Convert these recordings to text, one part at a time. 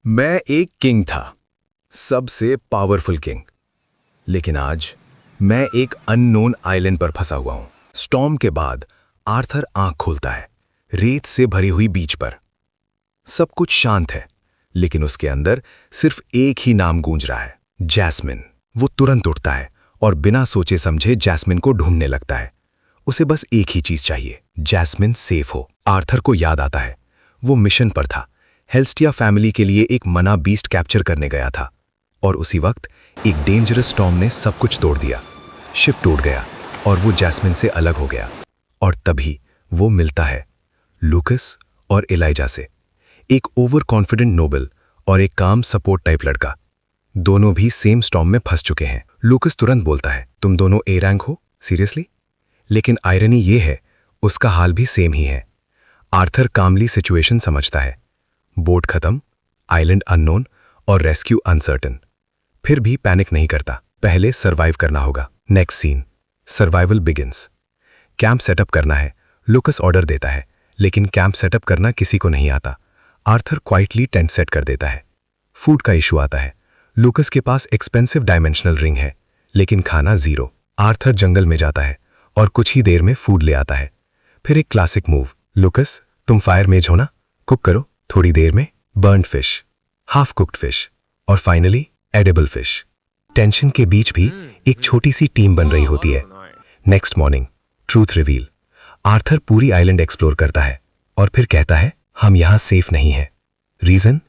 मैं एक किंग था, सबसे पावरफुल किंग। लेकिन आज मैं एक अननोन आइलैंड पर फंसा हुआ हूं। स्टॉर्म के बाद आर्थर आंख खोलता है, रेत से भरी हुई बीच पर। सब कुछ शांत है, लेकिन उसके अंदर सिर्फ एक ही नाम गूंज रहा है, जैस्मिन। वो तुरंत उठता है और बिना सोचे समझे जैस्मिन को ढूंढने लगता है। उसे बस एक ही चीज चाहिए, जैस्मिन सेफ हो। आर्थर को याद आता है, वो मिशन पर था, हेल्स्टिया फैमिली के लिए एक मना बीस्ट कैप्चर करने गया था। और उसी वक्त एक डेंजरस स्टॉर्म ने सब कुछ तोड़ दिया। शिप टूट गया और वो जैस्मिन से अलग हो गया। और तभी वो मिलता है लूकस और एलाइजा से, एक ओवर कॉन्फिडेंट नोबल और एक काम सपोर्ट टाइप लड़का। दोनों भी सेम स्टॉर्म में फंस चुके हैं। लूकस तुरंत बोलता है, तुम दोनों ए रैंक हो, सीरियसली? लेकिन आयरनी ये है, उसका हाल भी सेम ही है। आर्थर कामली सिचुएशन समझता है। बोट खत्म, आइलैंड अननोन और रेस्क्यू अनसर्टन। फिर भी पैनिक नहीं करता, पहले सर्वाइव करना होगा। Next scene, survival begins. Camp setup करना है, लूकस ऑर्डर देता है, लेकिन कैंप सेटअप करना किसी को नहीं आता। आर्थर क्वाइटली टेंट सेट कर देता है। फूड का इशू आता है। लूकस के पास एक्सपेंसिव डायमेंशनल रिंग है, लेकिन खाना जीरो। आर्थर जंगल में जाता है और कुछ ही देर में फूड ले आता है। फिर एक क्लासिक मूव, लूकस तुम फायर मेज हो ना, कुक करो। थोड़ी देर में burned fish, half cooked fish और फाइनली एडिबल फिश। टेंशन के बीच भी एक छोटी सी टीम बन रही होती है। Next morning, truth reveal. Arthur पूरी आइलैंड एक्सप्लोर करता है और फिर कहता है, हम यहां सेफ नहीं है। रीजन,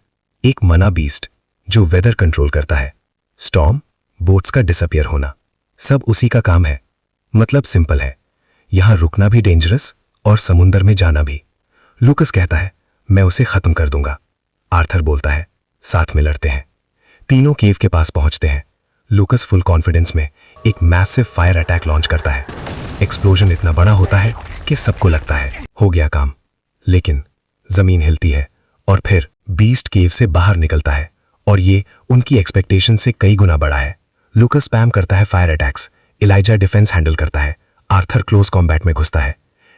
एक मना बीस्ट जो वेदर कंट्रोल करता है, स्टॉर्म, बोट्स का डिसअपियर होना, सब उसी का काम है। मतलब सिंपल है, यहां रुकना भी डेंजरस और समुंदर में जाना भी। लूकस कहता है, मैं उसे खत्म कर दूंगा। आर्थर बोलता है, साथ में लड़ते हैं। तीनों केव के पास पहुंचते हैं। लूकस फुल कॉन्फिडेंस में एक मैसिव फायर अटैक लॉन्च करता है। एक्सप्लोजन इतना बड़ा होता है कि सबको लगता है हो गया काम। लेकिन जमीन हिलती है और फिर बीस्ट केव से बाहर निकलता है और ये उनकी एक्सपेक्टेशन से कई गुना बड़ा है। लूकस स्पैम करता है fire attacks, Eliza defence handle करता है, आर्थर क्लोज कॉम्बैट में घुसता है।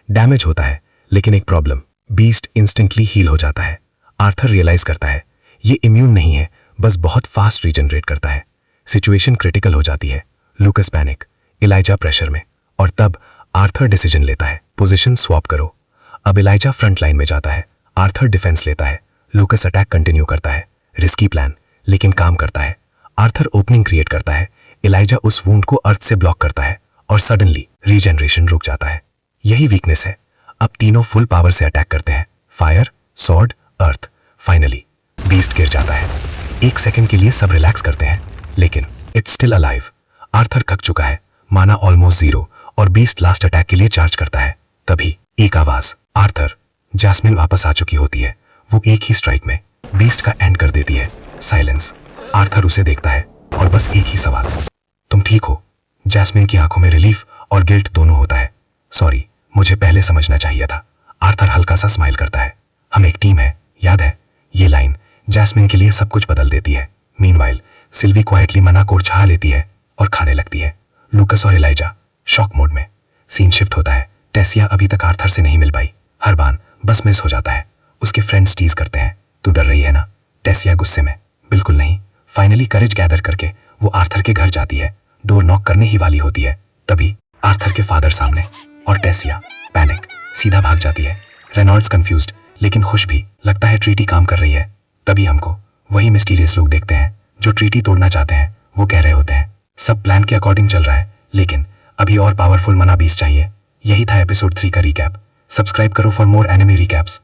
डैमेज होता है, लेकिन एक प्रॉब्लम, बीस्ट इंस्टेंटली हील हो जाता है। आर्थर रियलाइज करता है ये इम्यून नहीं है, बस बहुत फास्ट रीजनरेट करता है। सिचुएशन क्रिटिकल हो जाती है। लूकस पैनिक, एलाइजा प्रेशर में, और तब आर्थर डिसीजन लेता है, पोजीशन स्वैप करो। अब एलाइजा फ्रंट लाइन में जाता है, आर्थर डिफेंस लेता है, लूकस अटैक कंटिन्यू करता है। रिस्की प्लान, लेकिन काम करता है। आर्थर ओपनिंग क्रिएट करता है, एलाइजा उस वुंड को अर्थ से ब्लॉक करता है और सडनली रीजनरेशन रुक जाता है। यही वीकनेस है। अब तीनों फुल पावर से अटैक करते हैं, फायर, सॉर्ड, अर्थ। फाइनली बीस्ट गिर जाता है। एक सेकंड के लिए सब रिलैक्स करते हैं, लेकिन इट्स स्टिल अलाइव। आर्थर थक चुका है, माना ऑलमोस्ट जीरो, और बीस्ट लास्ट अटैक के लिए चार्ज करता है। तभी एक आवाज, आर्थर। जैस्मिन वापस आ चुकी होती है। वो एक ही स्ट्राइक में बीस्ट का एंड कर देती है। साइलेंस। आर्थर उसे देखता है और बस एक ही सवाल, तुम ठीक हो? जैस्मिन की आंखों में रिलीफ और गिल्ट दोनों होता है। सॉरी, मुझे पहले समझना चाहिए था। आर्थर हल्का सा स्माइल करता है। हम एक टीम है, याद है? ये लाइन जैस्मिन के लिए सब कुछ बदल देती है। मीनवाइल सिल्वी क्वाइटली मना को छा लेती है और खाने लगती है। लूकस और एलाइजा शॉक मोड में। सीन शिफ्ट होता है। टेसिया अभी तक आर्थर से नहीं मिल पाई। हर बार बस मिस हो जाता है। उसके फ्रेंड्स टीज करते हैं, तू डर रही है ना? टेसिया गुस्से में, बिल्कुल नहीं। फाइनली करेज गैदर करके वो आर्थर के घर जाती है। डोर नॉक करने ही वाली होती है, तभी आर्थर के फादर सामने, और टेसिया पैनिक, सीधा भाग जाती है। रेनॉल्ड्स कंफ्यूज्ड लेकिन खुश भी, लगता है ट्रीटी काम कर रही है। तभी हमको वही मिस्टीरियस लोग देखते हैं जो ट्रीटी तोड़ना चाहते हैं। वो कह रहे होते हैं सब प्लान के अकॉर्डिंग चल रहा है, लेकिन अभी और पावरफुल मना बीस चाहिए। यही था एपिसोड 3 का रिकैप। सब्सक्राइब करो फॉर मोर एनिमे रिकैप्स।